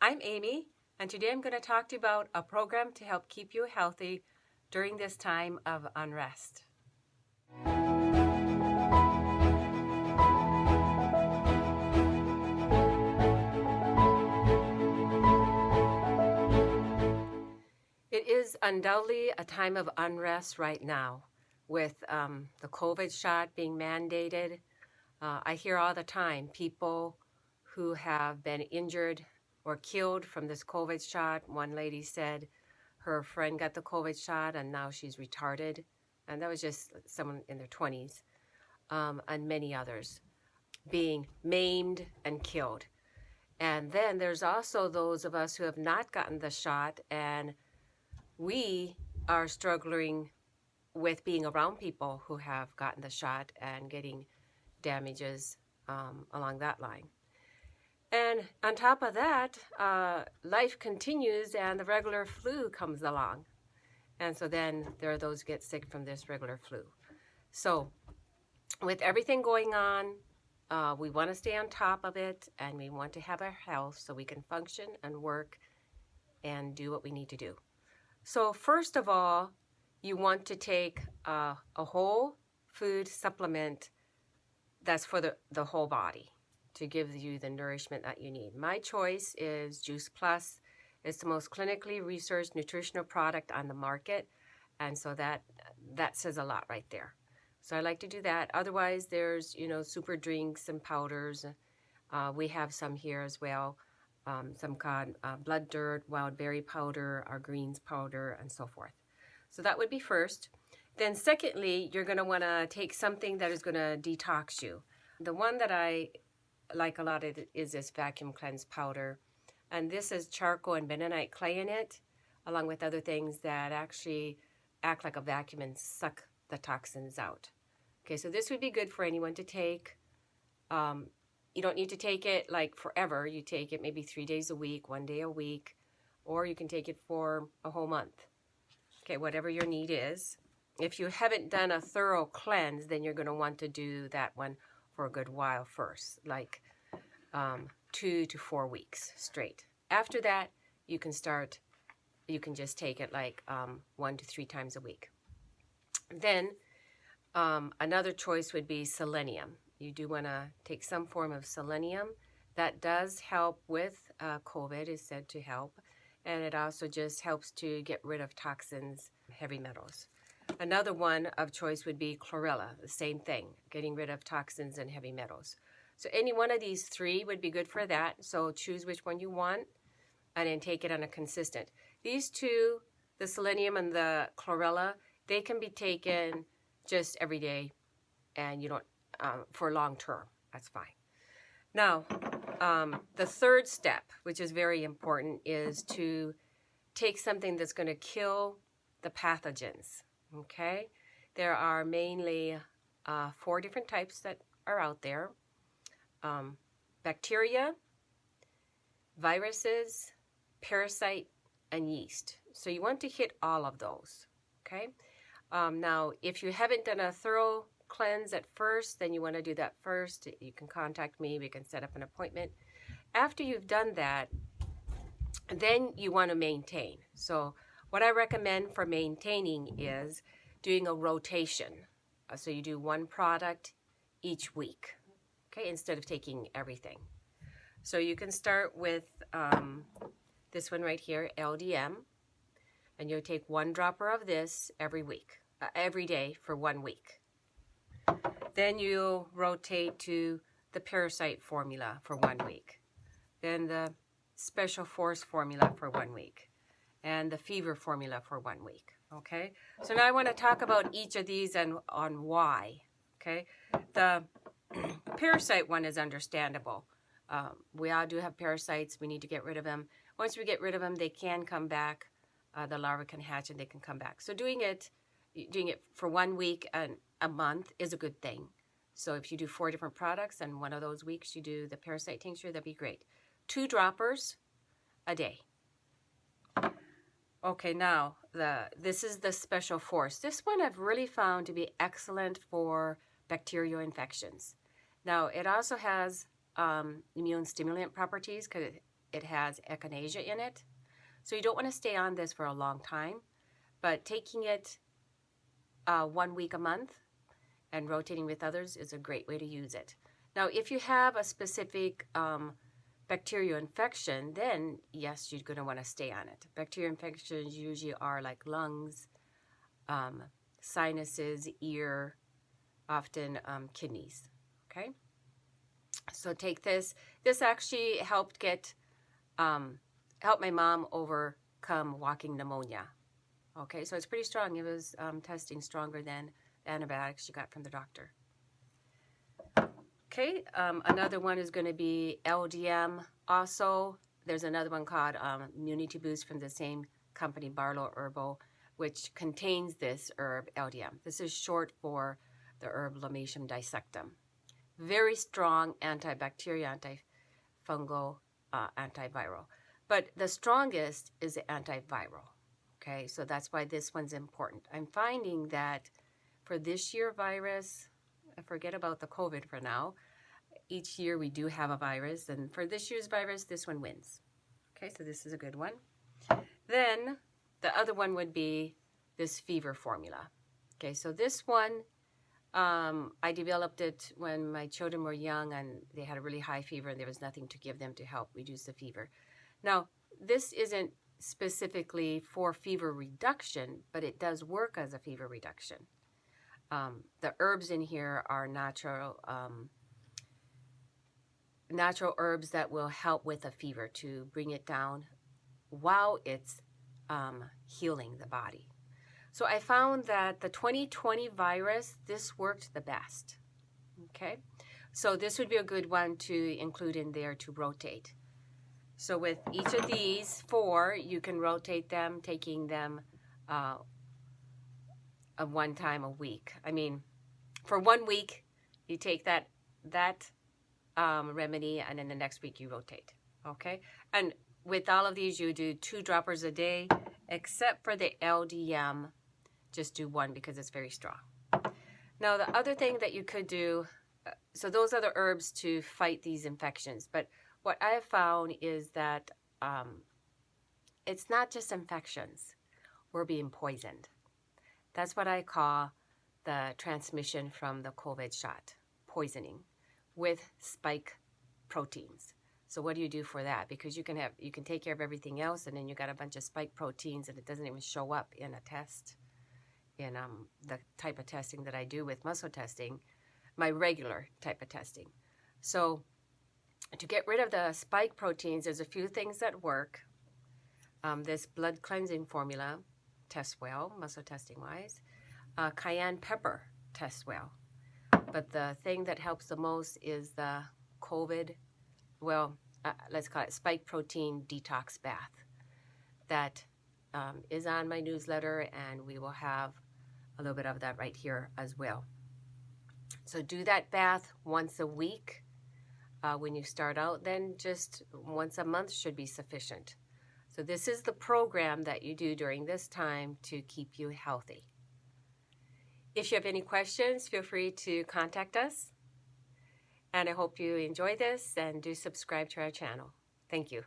I'm Amy, and today I'm going to talk to you about a program to help keep you healthy during this time of unrest. It is undoubtedly a time of unrest right now with the COVID shot being mandated. I hear all the time people who have been injured or killed from this COVID shot. One lady said her friend got the COVID shot and now she's retarded. And that was just someone in their 20s, and many others being maimed and killed. And then there's also those of us who have not gotten the shot, and we are struggling with being around people who have gotten the shot and getting damages along that line. And on top of that, life continues and the regular flu comes along. And so then there are those who get sick from this regular flu. So with everything going on, we want to stay on top of it, and we want to have our health so we can function and work and do what we need to do. So first of all, you want to take a whole food supplement that's for the whole body to give you the nourishment that you need. My choice is Juice Plus. It's the most clinically researched nutritional product on the market, and so that says a lot right there. So I like to do that. Otherwise, there's super drinks and powders. We have some here as well. Some called blood dirt, wild berry powder, our greens powder, and so forth. So that would be first. Then secondly, you're going to want to take something that is going to detox you. The one that I like a lot is this vacuum cleanse powder. And this is charcoal and bentonite clay in it, along with other things that actually act like a vacuum and suck the toxins out. Okay, so this would be good for anyone to take. You don't need to take it like forever. You take it maybe 3 days a week, 1 day a week, or you can take it for a whole month. Okay, whatever your need is. If you haven't done a thorough cleanse, then you're going to want to do that one for a good while first, like 2 to 4 weeks straight. After that, you can just take it like 1 to 3 times a week. Then another choice would be selenium. You do want to take some form of selenium. That does help with COVID, is said to help. And it also just helps to get rid of toxins, heavy metals. Another one of choice would be Chlorella, the same thing, getting rid of toxins and heavy metals. So any one of these three would be good for that. So choose which one you want and then take it on a consistent. These two, the selenium and the Chlorella, they can be taken just every day, and you don't for long term. That's fine. Now, the third step, which is very important, is to take something that's going to kill the pathogens. Okay, there are mainly 4 different types that are out there: bacteria, viruses, parasite, and yeast. So you want to hit all of those. Okay. Now, if you haven't done a thorough cleanse at first, then you want to do that first. You can contact me. We can set up an appointment. After you've done that, then you want to maintain. So what I recommend for maintaining is doing a rotation. So you do one product each week, okay, instead of taking everything. So you can start with this one right here, LDM, and you'll take 1 dropper of this every day for 1 week. Then you'll rotate to the Parasite formula for 1 week. Then the Special Force formula for 1 week. And the Fever formula for 1 week. Okay? So now I want to talk about each of these and on why. Okay? The Parasite one is understandable. We all do have parasites. We need to get rid of them. Once we get rid of them, they can come back. The larvae can hatch and they can come back. So doing it for 1 week and a month is a good thing. So if you do 4 different products and one of those weeks you do the Parasite tincture, that'd be great. 2 droppers a day. Okay, now this is the Special Force. This one I've really found to be excellent for bacterial infections. Now it also has immune stimulant properties because it has echinacea in it. So you don't want to stay on this for a long time, but taking it 1 week a month and rotating with others is a great way to use it. Now, if you have a specific bacterial infection, then yes, you're going to want to stay on it. Bacterial infections usually are like lungs, sinuses, ear, often kidneys. Okay, so take this. This actually helped help my mom overcome walking pneumonia. Okay, so it's pretty strong. It was testing stronger than the antibiotics she got from the doctor. Okay, another one is going to be LDM. Also, there's another one called Immunity Boost from the same company, Barlow Herbal, which contains this herb, LDM. This is short for the herb Lomatium dissectum. Very strong antibacterial, antifungal, antiviral. But the strongest is the antiviral. Okay, so that's why this one's important. I'm finding that for this year virus, forget about the COVID for now. Each year we do have a virus, and for this year's virus, this one wins. Okay, so this is a good one. Then the other one would be this fever formula. Okay, so this one, I developed it when my children were young and they had a really high fever and there was nothing to give them to help reduce the fever. Now, this isn't specifically for fever reduction, but it does work as a fever reduction. The herbs in here are natural herbs that will help with a fever to bring it down while it's healing the body. So I found that the 2020 virus, this worked the best. Okay, so this would be a good one to include in there to rotate. So with each of these 4, you can rotate them, taking them one time a week. I mean, for 1 week, you take that remedy, and then the next week you rotate. Okay, and with all of these, you do 2 droppers a day, except for the LDM. Just do 1 because it's very strong. Now, the other thing that you could do, so those are the herbs to fight these infections. But what I have found is that it's not just infections. We're being poisoned. That's what I call the transmission from the COVID shot, poisoning with spike proteins. So what do you do for that? Because you can take care of everything else, and then you got a bunch of spike proteins, and it doesn't even show up in a test. In the type of testing that I do with muscle testing, my regular type of testing. So to get rid of the spike proteins, there's a few things that work. This blood cleansing formula tests well, muscle testing wise. Cayenne pepper tests well. But the thing that helps the most is the COVID, let's call it spike protein detox bath. That is on my newsletter, and we will have a little bit of that right here as well. So do that bath once a week when you start out, then just once a month should be sufficient. So this is the program that you do during this time to keep you healthy. If you have any questions, feel free to contact us. And I hope you enjoy this and do subscribe to our channel. Thank you.